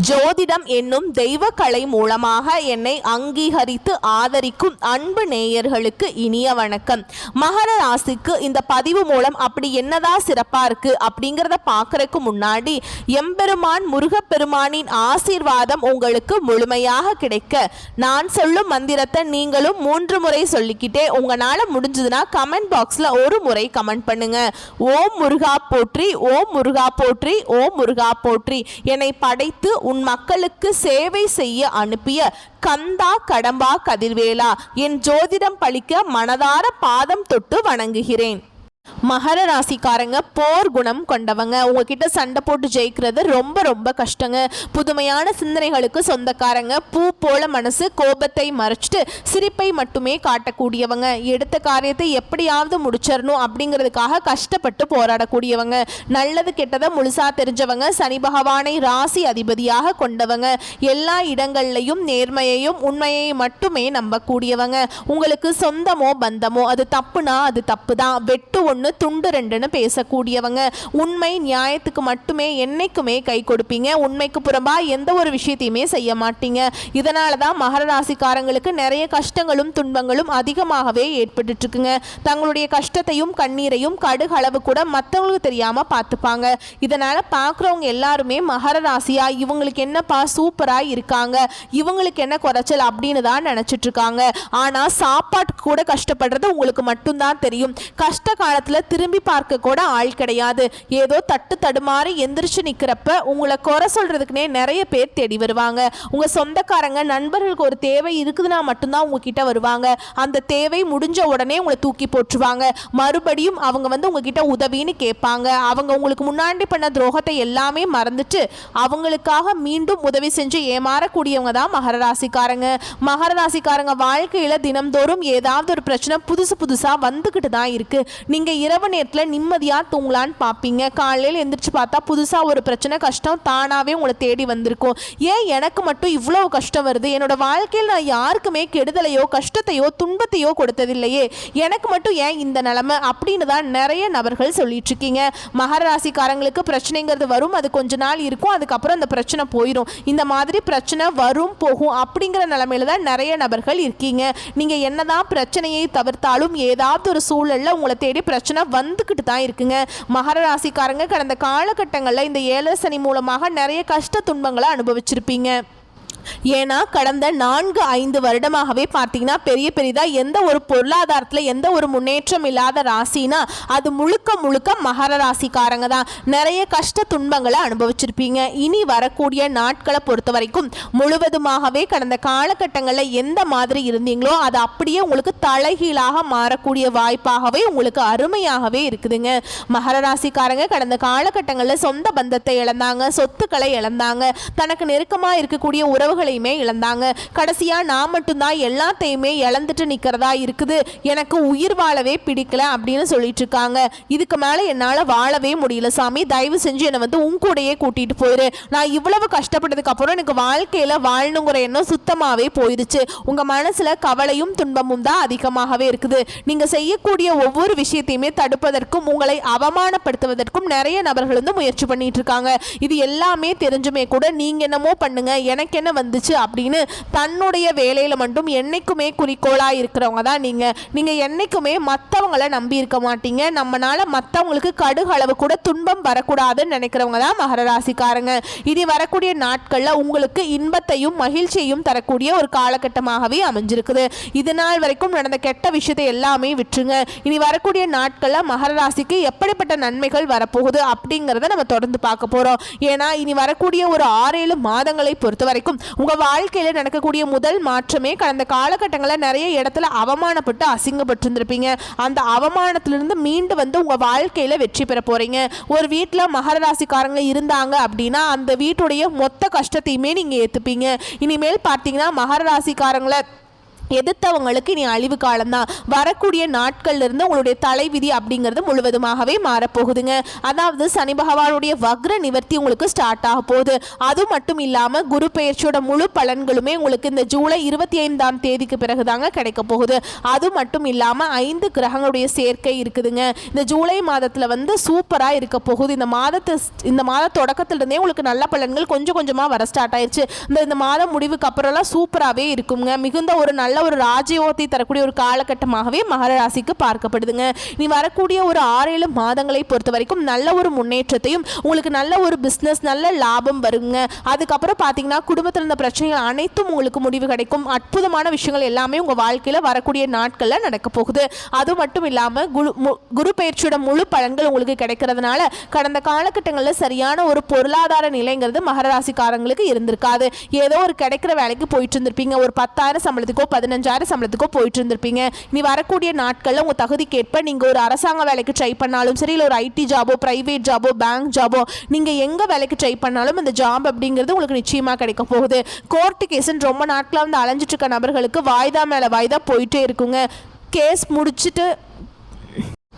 ஜோதிடம் என்னும் தெய்வ கலை மூலமாக என்னை அங்கீகரித்து ஆதரிக்கும் அன்பு நேயர்களுக்கு இனிய வணக்கம். மகர ராசிக்கு இந்த பதிவு மூலம் அப்படி என்னதான் சிறப்பா இருக்கு அப்படிங்கிறத பார்க்கறதுக்கு முன்னாடி எம்பெருமான் முருகப்பெருமானின் ஆசீர்வாதம் உங்களுக்கு முழுமையாக கிடைக்க நான் சொல்லும் மந்திரத்தை நீங்களும் 3 முறை சொல்லிக்கிட்டே உங்களால முடிஞ்சதுன்னா கமெண்ட் பாக்ஸ்ல ஒரு முறை கமெண்ட் பண்ணுங்க. ஓம் முருகா போற்றி, ஓம் முருகா போற்றி, ஓம் முருகா போற்றி. என்னை படைத்து உன் மக்களுக்கு சேவை செய்ய அனுப்பிய கந்தா கடம்பா கதிர்வேலா, என் ஜோதிடம் பழிக்க மனதார பாதம் தொட்டு வணங்குகிறேன். மகர ராசிக்காரங்க போர் குணம் கொண்டவங்க. உங்ககிட்ட சண்டை போட்டு ஜெயிக்கிறது ரொம்ப ரொம்ப கஷ்டங்க. புதுமையான சிந்தனைகளுக்கு சொந்தக்காரங்க. பூ போல மனசு, கோபத்தை மறைச்சிட்டு சிரிப்பை மட்டுமே காட்டக்கூடியவங்க. எடுத்த காரியத்தை எப்படியாவது முடிச்சிடணும் அப்படிங்கிறதுக்காக கஷ்டப்பட்டு போராடக்கூடியவங்க. நல்லது கெட்டதை முழுசா தெரிஞ்சவங்க. சனி பகவானை ராசி அதிபதியாக கொண்டவங்க. எல்லா இடங்கள்லையும் நேர்மையையும் உண்மையை மட்டுமே நம்பக்கூடியவங்க. உங்களுக்கு சொந்தமோ பந்தமோ அது தப்புனா அது தப்பு தான். வெட்டு ஒன்று துண்டு ரெண்டுன்னு பேசக்கூடியவங்க. உண்மை நியாயத்துக்கு மட்டுமே என்னைக்குமே கை கொடுப்பீங்க. உண்மைக்கு புறம்பா எந்த ஒரு விஷயத்தையுமே செய்ய மாட்டீங்க. இதனால தான் மகர ராசிக்காரங்களுக்கு நிறைய கஷ்டங்களும் துன்பங்களும் அதிகமாகவே ஏற்பட்டு இருக்குங்க. தங்களுடைய கஷ்டத்தையும் கண்ணீரையும் கடுகளவு கூட மற்றவங்களுக்கு தெரியாம பார்த்துப்பாங்க. இதனால பார்க்குறவங்க எல்லாருமே மகர ராசியா இவங்களுக்கு என்னப்பா சூப்பரா இருக்காங்க, இவங்களுக்கு என்ன குறைச்சல் அப்படின்னு தான் நினைச்சிட்டு இருக்காங்க. ஆனா சாப்பாட்டுக்கு கூட கஷ்டப்படுறது உங்களுக்கு மட்டும்தான் தெரியும். கஷ்ட காலத்துல திரும்பி பார்க்க கூட ஆள் கிடையாது. ஏதோ தட்டு தடுமாறி எந்திரிச்சு நிக்கிறப்ப உங்களை குறை சொல்றதுக்குனே நிறைய பேர் தேடி வருவாங்க. உங்க சொந்தக்காரங்க நண்பர்களுக்கு ஒரு தேவை இருக்குதுன்னா மட்டும்தான் உங்ககிட்ட வருவாங்க. அந்த தேவை முடிஞ்ச உடனே உங்களை தூக்கி போட்டுருவாங்க. மறுபடியும் அவங்க உங்ககிட்ட உதவின்னு கேட்பாங்க. அவங்க உங்களுக்கு முன்னாடி பண்ண துரோகத்தை எல்லாமே மறந்துட்டு அவங்களுக்காக மீண்டும் உதவி செஞ்சு ஏமாறக்கூடியவங்க தான் மகர ராசிக்காரங்க. மகர ராசிக்காரங்க வாழ்க்கையில தினம்தோறும் ஏதாவது ஒரு பிரச்சனை புதுசா வந்துகிட்டு தான் இருக்கு. நீங்க இரவு நேரத்தில் நிம்மதியாக தூங்கலான்னு பார்ப்பீங்க. காலையில் எந்திரிச்சு பார்த்தா புதுசாக ஒரு பிரச்சனை கஷ்டம் தானாகவே உங்களை தேடி வந்திருக்கும். ஏன் எனக்கு மட்டும் இவ்வளோ கஷ்டம் வருது? என்னோட வாழ்க்கையில் நான் யாருக்குமே கெடுதலையோ கஷ்டத்தையோ துன்பத்தையோ கொடுத்ததில்லையே, எனக்கு மட்டும் ஏன் இந்த நிலைமை அப்படின்னு தான் நிறைய நபர்கள் சொல்லிட்டு இருக்கீங்க. மகர ராசிக்காரங்களுக்கு பிரச்சனைங்கிறது வரும், அது கொஞ்ச நாள் இருக்கும், அதுக்கப்புறம் அந்த பிரச்சனை போயிடும். இந்த மாதிரி பிரச்சனை வரும் போகும் அப்படிங்கிற நிலைமையில தான் நிறைய நபர்கள் இருக்கீங்க. நீங்கள் என்னதான் பிரச்சனையை தவிர்த்தாலும் ஏதாவது ஒரு சூழலில் உங்களை தேடி பிரச்சனை வந்துகிட்டு தான் இருக்குங்க. மகர ராசிக்காரங்க கடந்த காலகட்டங்களில் இந்த 7 சனி மூலமாக நிறைய கஷ்ட துன்பங்களை அனுபவிச்சிருப்பீங்க. ஏன்னா கடந்த 4-5 வருடமாகவே பார்த்தீங்கன்னா பெரிதாக எந்த ஒரு பொருளாதாரத்தில் எந்த ஒரு முன்னேற்றம் இல்லாத ராசினா அது முழுக்க மகர ராசிக்காரங்க தான். நிறைய கஷ்ட துன்பங்களை அனுபவிச்சிருப்பீங்க. இனி வரக்கூடிய நாட்களை பொறுத்த வரைக்கும் முழுவதுமாகவே கடந்த காலகட்டங்களில் எந்த மாதிரி இருந்தீங்களோ அது அப்படியே உங்களுக்கு தலைகீழாக மாறக்கூடிய வாய்ப்பாகவே உங்களுக்கு அருமையாகவே இருக்குதுங்க. மகர ராசிக்காரங்க கடந்த காலகட்டங்களில் சொந்த பந்தத்தை இழந்தாங்க, சொத்துக்களை இழந்தாங்க, தனக்கு நெருக்கமாக இருக்கக்கூடிய உறவுகளையுமே இழந்தாங்க. கடைசியா நான் மட்டும்தான் எல்லாத்தையுமே இழந்துட்டு நிக்கிறதா இருக்குது, எனக்கு உயிர் வாழவே பிடிக்கல அப்படின்னு சொல்லிட்டு இருக்காங்க. இதுக்கு மேல என்னால வாழவே முடியல சாமி, தயவு செஞ்சு என்னை உன் கூடயே கூட்டிட்டு போயிரு. நான் இவ்வளவு கஷ்டப்பட்டதுக்கு அப்புறம் எனக்கு வாழ்க்கையில வாழணுங்கிற எண்ணம் சுத்தமாவே போயிடுச்சு. உங்க மனசுல கவலையும் துன்பமும் தான் அதிகமாகவே இருக்குது. நீங்க செய்யக்கூடிய ஒவ்வொரு விஷயத்தையுமே தடுப்பதற்கும் உங்களை அவமானப்படுத்துவதற்கும் நிறைய நபர்கள் முயற்சி பண்ணிட்டு இருக்காங்க. இது எல்லாமே தெரிஞ்சுமே கூட நீங்க என்னமோ பண்ணுங்க, எனக்கு என்ன வந்துச்சு அப்படின்னு தன்னுடைய வேலையில மட்டும் என்னைக்குமே குறிக்கோளா இருக்கிறவங்க தான் நீங்க என்னைக்குமே மற்றவங்களை நம்பி இருக்க மாட்டீங்க. நம்மனால மற்றவங்களுக்கு கடுகளவு கூட துன்பம் வரக்கூடாதுன்னு நினைக்கிறவங்க தான் மகர ராசிக்காரங்க. இனி வரக்கூடிய நாட்கள்ல உங்களுக்கு இன்பத்தையும் மகிழ்ச்சியையும் தரக்கூடிய ஒரு காலகட்டமாகவே அமைஞ்சிருக்குது. இது நாள் வரைக்கும் நடந்த கெட்ட விஷயத்தை எல்லாமே விட்டுருங்க. இனி வரக்கூடிய நாட்கள்ல மகர ராசிக்கு எப்படிப்பட்ட நன்மைகள் வரப்போகுது அப்படிங்கிறத நம்ம தொடர்ந்து பார்க்க போறோம். ஏன்னா இனி வரக்கூடிய ஒரு 6-7 மாதங்களை பொறுத்த வரைக்கும் உங்க வாழ்க்கையில நடக்கக்கூடிய முதல் மாற்றமே கடந்த காலகட்டங்களில் நிறைய இடத்துல அவமானப்பட்டு அசிங்கப்பட்டு இருந்திருப்பீங்க. அந்த அவமானத்திலிருந்து மீண்டு உங்க வாழ்க்கையில வெற்றி பெற போறீங்க. ஒரு வீட்டில் மகர ராசிக்காரங்க இருந்தாங்க அப்படின்னா அந்த வீட்டுடைய மொத்த கஷ்டத்தையுமே நீங்க ஏத்துப்பீங்க. இனிமேல் பார்த்தீங்கன்னா மகர ராசிக்காரங்களை எதிர்த்தவங்களுக்கு இனி அழிவு காலம்தான். வரக்கூடிய நாட்கள்ல இருந்து உங்களுடைய தலைவிதி அப்படிங்கிறது முழுவதுமாகவே மாறப்போகுதுங்க. அதாவது சனி பகவானுடைய வக்ர நிவர்த்தி உங்களுக்கு ஸ்டார்ட் ஆக போகுது. அது மட்டும் இல்லாமல் குரு பெயர்ச்சியோட முழு பலன்களுமே உங்களுக்கு இந்த ஜூலை 25ஆம் தேதிக்கு பிறகுதாங்க கிடைக்க போகுது. அது மட்டும் இல்லாமல் 5 கிரகங்களுடைய சேர்க்கை இருக்குதுங்க. இந்த ஜூலை மாதத்தில் வந்து சூப்பராக இருக்க போகுது. இந்த மாத தொடக்கத்திலிருந்தே உங்களுக்கு நல்ல பலன்கள் கொஞ்சம் கொஞ்சமாக வர ஸ்டார்ட் ஆயிடுச்சு. இந்த மாதம் முடிவுக்கு அப்புறம்லாம் சூப்பராகவே இருக்குங்க. மிகுந்த ஒரு நல்ல ஒரு ராஜயோகத்தை தரக்கூடிய ஒரு காலகட்டமாகவே மகர ராசிக்கு பார்க்கப்படுதுங்க. நீ வரக்கூடிய ஒரு 6-7 மாதங்களை பொறுத்த வரைக்கும் நல்ல ஒரு முன்னேற்றத்தையும் உங்களுக்கு நல்ல ஒரு பிஸ்னஸ் நல்ல லாபம் வருங்க. அதுக்கப்புறம் பார்த்தீங்கன்னா குடும்பத்தில் இருந்த பிரச்சனைகள் அனைத்தும் உங்களுக்கு முடிவு கிடைக்கும். அற்புதமான விஷயங்கள் எல்லாமே உங்கள் வாழ்க்கையில் வரக்கூடிய நாட்களில் நடக்க போகுது. அது மட்டும் இல்லாமல் குரு பயிற்சியோட முழு பலன்கள் உங்களுக்கு கிடைக்கிறதுனால கடந்த காலகட்டங்களில் சரியான ஒரு பொருளாதார நிலைங்கிறது மகர ராசிக்காரங்களுக்கு இருந்திருக்காது. ஏதோ ஒரு கிடைக்கிற வேலைக்கு போயிட்டு இருந்திருப்பீங்க. ஒரு 10,000 சம்பளத்துக்கோ 15,000 சம்பளத்துக்கோ போயிட்டு இருந்திருப்பீங்க. நீ வரக்கூடிய நாட்களில் உங்கள் தகுதிக்கேற்ப நீங்கள் ஒரு அரசாங்க வேலைக்கு ட்ரை பண்ணாலும் சரி, இல்லை ஒரு ஐடி ஜாபோ பிரைவேட் ஜாபோ பேங்க் ஜாபோ நீங்கள் எங்கே வேலைக்கு ட்ரை பண்ணாலும் அந்த ஜாப் அப்படிங்கிறது உங்களுக்கு நிச்சயமாக கிடைக்க போகுது. கோர்ட்டு கேஸுன்னு ரொம்ப நாட்களாக வந்து அலைஞ்சிட்டு இருக்க நபர்களுக்கு வாய்தா மேலே வாய்தா போயிட்டே இருக்குங்க.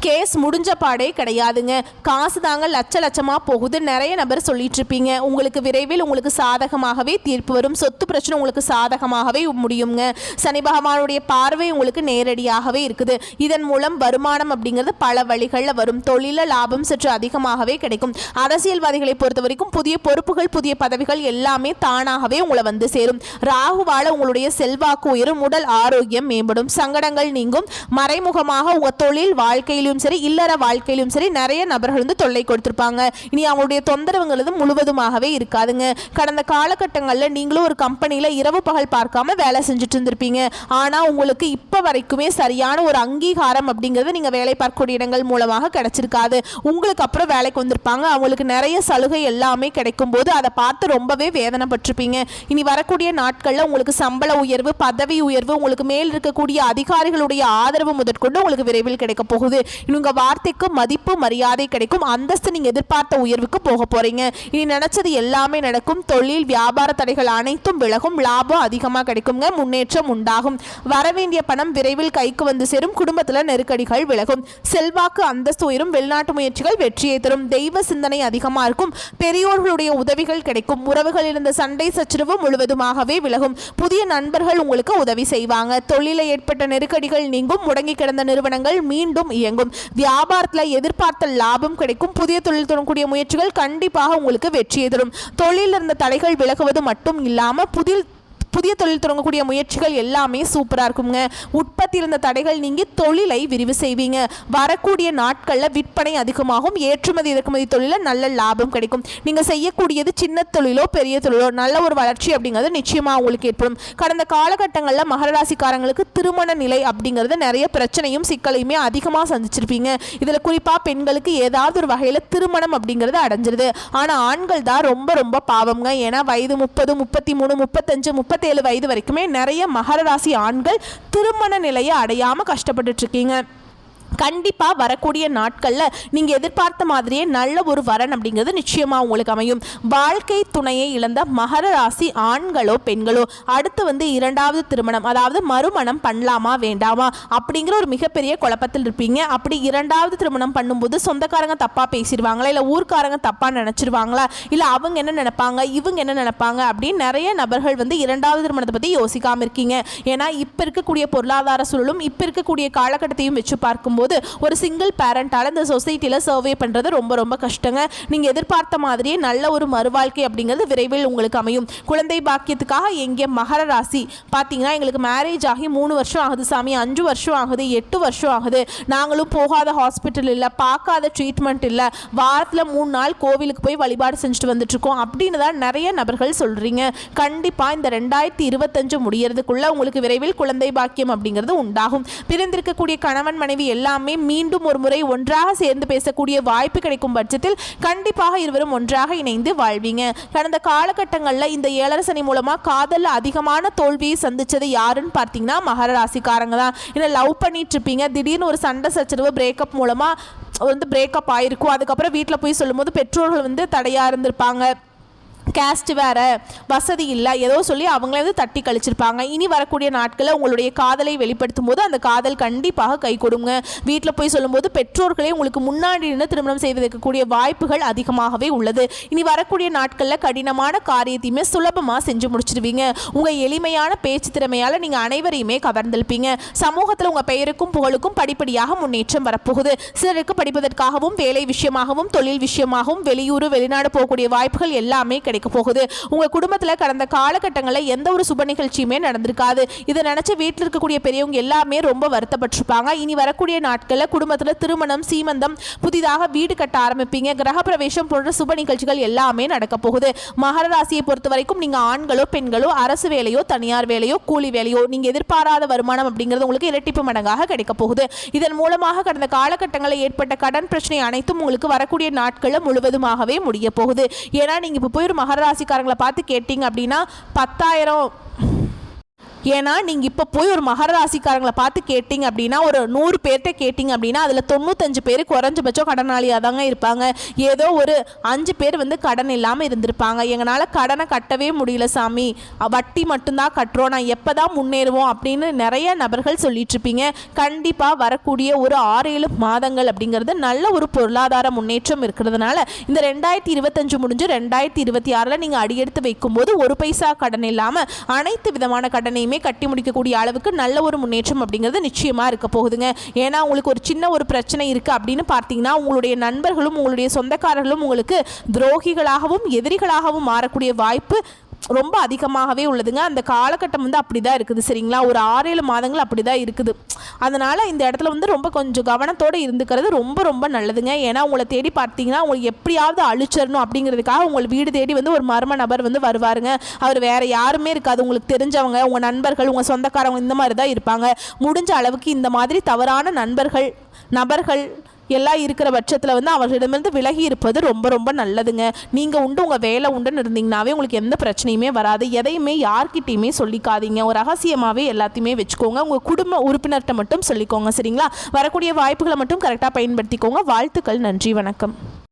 கேஸ் முடிஞ்ச பாடே கிடையாதுங்க. காசு தாங்க லட்சமாக போகுது. நிறைய நபர் சொல்லிட்டு இருப்பீங்க. உங்களுக்கு விரைவில் உங்களுக்கு சாதகமாகவே தீர்ப்பு வரும். சொத்து பிரச்சனை உங்களுக்கு சாதகமாகவே முடியுங்க. சனி பகவானுடைய பார்வை உங்களுக்கு நேரடியாகவே இருக்குது. இதன் மூலம் வருமானம் அப்படிங்கிறது பல வழிகளில் வரும். தொழில லாபம் சற்று அதிகமாகவே கிடைக்கும். அரசியல்வாதிகளை பொறுத்த வரைக்கும் புதிய பொறுப்புகள் புதிய பதவிகள் எல்லாமே தானாகவே உங்களை வந்து சேரும். ராகுவால உங்களுடைய செல்வாக்கு உயரும். உடல் ஆரோக்கியம் மேம்படும். சங்கடங்கள் நீங்கும். மறைமுகமாக உங்க தொழில் வாழ்க்கையில் சரி இல்லற வாழ்க்கையிலும் சரி நிறைய நபர்கள் வந்து தொல்லை கொடுத்திருப்பாங்க. இனி அவங்களுடைய தொந்தரவுங்கிறது முழுவதுமாகவே இருக்காதுங்க. கடந்த காலகட்டங்களில் நீங்களும் ஒரு கம்பெனியில் இரவு பகல் பார்க்காம வேலை செஞ்சுட்டு இருந்திருப்பீங்க. ஆனால் உங்களுக்கு இப்போ வரைக்குமே சரியான ஒரு அங்கீகாரம் அப்படிங்கிறது நீங்கள் வேலை பார்க்கக்கூடிய இடங்கள் மூலமாக கிடைச்சிருக்காது. உங்களுக்கு அப்புறம் வேலைக்கு வந்திருப்பாங்க. அவங்களுக்கு நிறைய சலுகை எல்லாமே கிடைக்கும் போது அதை பார்த்து ரொம்பவே வேதனைப்பட்டிருப்பீங்க. இனி வரக்கூடிய நாட்களில் உங்களுக்கு சம்பள உயர்வு பதவி உயர்வு உங்களுக்கு மேல் இருக்கக்கூடிய அதிகாரிகளுடைய ஆதரவு முதற்கொண்டு உங்களுக்கு விரைவில் கிடைக்க போகுது. உங்க வார்த்தைக்கு மதிப்பு மரியாதை கிடைக்கும். அந்தஸ்து நீங்க எதிர்பார்த்த உயர்வுக்கு போக போறீங்க. இனி நினைச்சது எல்லாமே நடக்கும். தொழில் வியாபார தடைகள் அனைத்தும் விலகும். லாபம் அதிகமாக கிடைக்குங்க. முன்னேற்றம் உண்டாகும். வரவேண்டிய பணம் விரைவில் கைக்கு வந்து சேரும். குடும்பத்தில் நெருக்கடிகள் விலகும். செல்வாக்கு அந்தஸ்து உயரும். வெளிநாட்டு முயற்சிகள் வெற்றியை தரும். தெய்வ சிந்தனை அதிகமாக இருக்கும். பெரியோர்களுடைய உதவிகள் கிடைக்கும். உறவுகளில் இருந்த சண்டை சச்சரவு முழுவதுமாகவே விலகும். புதிய நண்பர்கள் உங்களுக்கு உதவி செய்வாங்க. தொழிலில் ஏற்பட்ட நெருக்கடிகள் நீங்கும். முடங்கி கிடந்த நிறுவனங்கள் மீண்டும் இயங்கும். வியாபாரத்தில் எதிர்பார்த்த லாபம் கிடைக்கும். புதிய தொழில் தொடங்கக்கூடிய முயற்சிகள் கண்டிப்பாக உங்களுக்கு வெற்றியை தரும். தொழிலில் இருந்த தடைகள் விலகுவது மட்டும் இல்லாமல் புதிய தொழில் தொடங்கக்கூடிய முயற்சிகள் எல்லாமே சூப்பராக இருக்குங்க. உற்பத்தியில் இருந்த தடைகள் நீங்கி தொழிலை விரிவு செய்வீங்க. வரக்கூடிய நாட்களில் விற்பனை அதிகமாகும். ஏற்றுமதி இறக்குமதி தொழிலில் நல்ல லாபம் கிடைக்கும். நீங்கள் செய்யக்கூடியது சின்ன தொழிலோ பெரிய தொழிலோ நல்ல ஒரு வளர்ச்சி அப்படிங்கிறது நிச்சயமாக உங்களுக்கு ஏற்படும். கடந்த காலகட்டங்களில் மகர ராசிக்காரங்களுக்கு திருமண நிலை அப்படிங்கிறது நிறைய பிரச்சனையும் சிக்கலையுமே அதிகமாக சந்திச்சிருப்பீங்க. இதில் குறிப்பாக பெண்களுக்கு ஏதாவது ஒரு வகையில் திருமணம் அப்படிங்கிறது அடைஞ்சிருது. ஆனால் ஆண்கள் தான் ரொம்ப ரொம்ப பாவங்க. ஏன்னா வயது 30 33 35 37 வயது வரைக்குமே நிறைய மகர ராசி ஆண்கள் திருமண நிலையை அடையாம கஷ்டப்பட்டுட்டு இருக்கீங்க. கண்டிப்பாக வரக்கூடிய நாட்களில் நீங்கள் எதிர்பார்த்த மாதிரியே நல்ல ஒரு வரன் அப்படிங்கிறது நிச்சயமாக உங்களுக்கு அமையும். வாழ்க்கை துணையை இழந்த மகர ராசி ஆண்களோ பெண்களோ அடுத்து வந்து 2வது திருமணம் அதாவது மறுமணம் பண்ணலாமா வேண்டாமா அப்படிங்கிற ஒரு மிகப்பெரிய குழப்பத்தில் இருப்பீங்க. அப்படி 2வது திருமணம் பண்ணும்போது சொந்தக்காரங்க தப்பாக பேசிடுவாங்களா, இல்லை ஊர்க்காரங்க தப்பாக நினச்சிருவாங்களா, இல்லை அவங்க என்ன நினைப்பாங்க இவங்க என்ன நினைப்பாங்க அப்படின்னு நிறைய நபர்கள் வந்து 2வது திருமணத்தை பற்றி யோசிக்காமல் இருக்கீங்க. ஏன்னா இப்போ இருக்கக்கூடிய பொருளாதார சூழலும் இப்போ இருக்கக்கூடிய காலகட்டத்தையும் வச்சு பார்க்கும்போது ஒரு சிங்கிள் பேரண்டால இந்த சொசைட்டியில் சர்வே பண்ணுறது ரொம்ப ரொம்ப கஷ்டங்க. நீங்கள் எதிர்பார்த்த மாதிரியே நல்ல ஒரு மறுவாழ்க்கை அப்படிங்கிறது விரைவில் உங்களுக்கு அமையும். குழந்தை பாக்கியத்துக்காக எங்கே மகர ராசி பார்த்தீங்கன்னா எங்களுக்கு மேரேஜ் ஆகி 3 வருஷம் ஆகுது சாமி, 5 வருஷம் ஆகுது, 8 வருஷம் ஆகுது, நாங்களும் போகாத ஹாஸ்பிட்டல் இல்லை, பார்க்காத ட்ரீட்மெண்ட் இல்லை, வாரத்தில் 3 நாள் கோவிலுக்கு போய் வழிபாடு செஞ்சுட்டு வந்துட்டுருக்கோம் அப்படின்னு தான் நிறைய நபர்கள் சொல்கிறீங்க. கண்டிப்பாக இந்த 2025 முடியறதுக்குள்ள உங்களுக்கு விரைவில் குழந்தை பாக்கியம் அப்படிங்கிறது உண்டாகும். பிரிந்திருக்கக்கூடிய கணவன் மனைவி எல்லாமே மீண்டும் ஒரு முறை ஒன்றாக சேர்ந்து பேசக்கூடிய வாய்ப்பு கிடைக்கும் பட்சத்தில் கண்டிப்பாக இருவரும் ஒன்றாக இணைந்து வாழ்வீங்க. கடந்த காலகட்டங்களில் இந்த 7 சனி மூலமாக காதலில் அதிகமான தோல்வியை சந்திச்சது யாருன்னு பார்த்தீங்கன்னா மகர ராசிக்காரங்க தான். ஏன்னா லவ் பண்ணிட்டு இருப்பீங்க, திடீர்னு ஒரு சண்டை சச்சரவு பிரேக்கப் மூலமாக வந்து பிரேக்கப் ஆயிருக்கும். அதுக்கப்புறம் வீட்டில் போய் சொல்லும்போது பெற்றோர்கள் வந்து தடையாக இருந்திருப்பாங்க. கேஸ்ட் வேறு, வசதி இல்லை, ஏதோ சொல்லி அவங்களே வந்து தட்டி கழிச்சிருப்பாங்க. இனி வரக்கூடிய நாட்களில் உங்களுடைய காதலை வெளிப்படுத்தும் போது அந்த காதல் கண்டிப்பாக கை கொடுங்க. வீட்டில் போய் சொல்லும்போது பெற்றோர்களே உங்களுக்கு முன்னாடி நின்று திருமணம் செய்து வைக்கக்கூடிய வாய்ப்புகள் அதிகமாகவே உள்ளது. இனி வரக்கூடிய நாட்களில் கடினமான காரியத்தையுமே சுலபமாக செஞ்சு முடிச்சிடுவீங்க. உங்கள் எளிமையான பேச்சு திறமையால் நீங்கள் அனைவரையுமே கவர்ந்திருப்பீங்க. சமூகத்தில் உங்கள் பெயருக்கும் புகழுக்கும் படிப்படியாக முன்னேற்றம் வரப்போகுது. சிலருக்கு படிப்பதற்காகவும் வேலை விஷயமாகவும் தொழில் விஷயமாகவும் வெளியூர் வெளிநாடு போகக்கூடிய வாய்ப்புகள் எல்லாமே கிடைக்கும் போகுது. உங்க குடும்பத்துல கடந்த காலகட்டங்களில் எந்த ஒரு சுப நிகழ்ச்சியுமே நடந்திருக்காது. இதை நினைச்சு வீட்டில் இருக்கக்கூடிய பெரியவங்க எல்லாமே ரொம்ப வருத்தப்பட்டிருப்பாங்க. இனி வரக்கூடிய நாட்களில் குடும்பத்துல திருமணம், சீமந்தம், புதிதாக வீடு கட்ட ஆரம்பிப்பீங்க. கிரகப்பிரவேசம் போன்ற சுப நிகழ்ச்சிகள் எல்லாமே நடக்க போகுது. மகர ராசியை பொறுத்த வரைக்கும் நீங்க ஆண்களோ பெண்களோ அரசு வேலையோ தனியார் வேலையோ கூலி வேலையோ நீங்க எதிர்பாராத வருமானம் அப்படிங்கிறது உங்களுக்கு இரட்டிப்பு மடங்காக கிடைக்க போகுது. இதன் மூலமாக கடந்த காலகட்டங்களில் ஏற்பட்ட கடன் பிரச்சனை அனைத்தும் உங்களுக்கு வரக்கூடிய நாட்களில் முழுவதுமாகவே முடிய போகுது. ஏன்னா நீங்க இப்போ போய் ஒரு மகர ராசிக்காரங்களை பார்த்து கேட்டீங்க அப்படின்னா 10,000. ஏன்னா நீங்கள் இப்போ போய் ஒரு மகர ராசிக்காரங்களை பார்த்து கேட்டிங்க அப்படின்னா ஒரு 100 பேர்கிட்ட கேட்டிங்க அப்படின்னா அதில் 95 பேர் குறைஞ்சபட்சம் கடனாளியாக தாங்க இருப்பாங்க. ஏதோ ஒரு 5 பேர் வந்து கடன் இல்லாமல் இருந்திருப்பாங்க. எங்களால் கடனை கட்டவே முடியல சாமி, வட்டி மட்டும்தான் கட்டுறோம், நான் எப்போ தான் முன்னேறுவோம் அப்படின்னு நிறைய நபர்கள் சொல்லிட்டுருப்பீங்க. கண்டிப்பாக வரக்கூடிய ஒரு 6-7 மாதங்கள் அப்படிங்கிறது நல்ல ஒரு பொருளாதார முன்னேற்றம் இருக்கிறதுனால இந்த 2025 முடிஞ்சு 2026 நீங்கள் அடியெடுத்து வைக்கும்போது ஒரு பைசா கடன் இல்லாமல் அனைத்து விதமான கடனையுமே கட்டி முடிக்கக்கூடிய அளவுக்கு நல்ல ஒரு முன்னேற்றம் அப்படிங்கிறது நிச்சயமா இருக்க போகுதுங்க. ஏன்னா உங்களுக்கு ஒரு சின்ன ஒரு பிரச்சனை இருக்கு அப்படின்னு பார்த்தீங்கன்னா உங்களுடைய நண்பர்களும் உங்களுடைய சொந்தக்காரர்களும் உங்களுக்கு துரோகிகளாகவும் எதிரிகளாகவும் மாறக்கூடிய வாய்ப்பு ரொம்ப அதிகமாகவே உள்ளதுங்க. அந்த காலகட்டம் வந்து அப்படி தான் இருக்குது. சரிங்களா, ஒரு 6-7 மாதங்கள் அப்படி தான் இருக்குது. அதனால் இந்த இடத்துல வந்து ரொம்ப கொஞ்சம் கவனத்தோடு இருந்துக்கிறது ரொம்ப ரொம்ப நல்லதுங்க. ஏன்னா உங்களை தேடி பார்த்தீங்கன்னா உங்களுக்கு எப்படியாவது அழிச்சிடணும் அப்படிங்கிறதுக்காக உங்கள் வீடு தேடி வந்து ஒரு மர்ம நபர் வந்து வருவாருங்க. அவர் வேறு யாருமே இருக்காது, உங்களுக்கு தெரிஞ்சவங்க, உங்கள் நண்பர்கள், உங்கள் சொந்தக்காரங்க இந்த மாதிரி தான் இருப்பாங்க. முடிஞ்ச அளவுக்கு இந்த மாதிரி தவறான நபர்கள் எல்லாம் இருக்கிற பட்சத்தில் வந்து அவர்களிடமிருந்து விலகி இருப்பது ரொம்ப ரொம்ப நல்லதுங்க. நீங்கள் உண்டு உங்கள் வேலை உண்டுன்னு இருந்தீங்கன்னாவே உங்களுக்கு எந்த பிரச்சனையுமே வராது. எதையுமே யார்கிட்டையுமே சொல்லிக்காதீங்க. ஒரு ரகசியமாகவே எல்லாத்தையுமே வச்சுக்கோங்க. உங்கள் குடும்ப உறுப்பினர்கிட்ட மட்டும் சொல்லிக்கோங்க. சரிங்களா, வரக்கூடிய வாய்ப்புகளை மட்டும் கரெக்டாக பயன்படுத்திக்கோங்க. வாழ்த்துக்கள், நன்றி, வணக்கம்.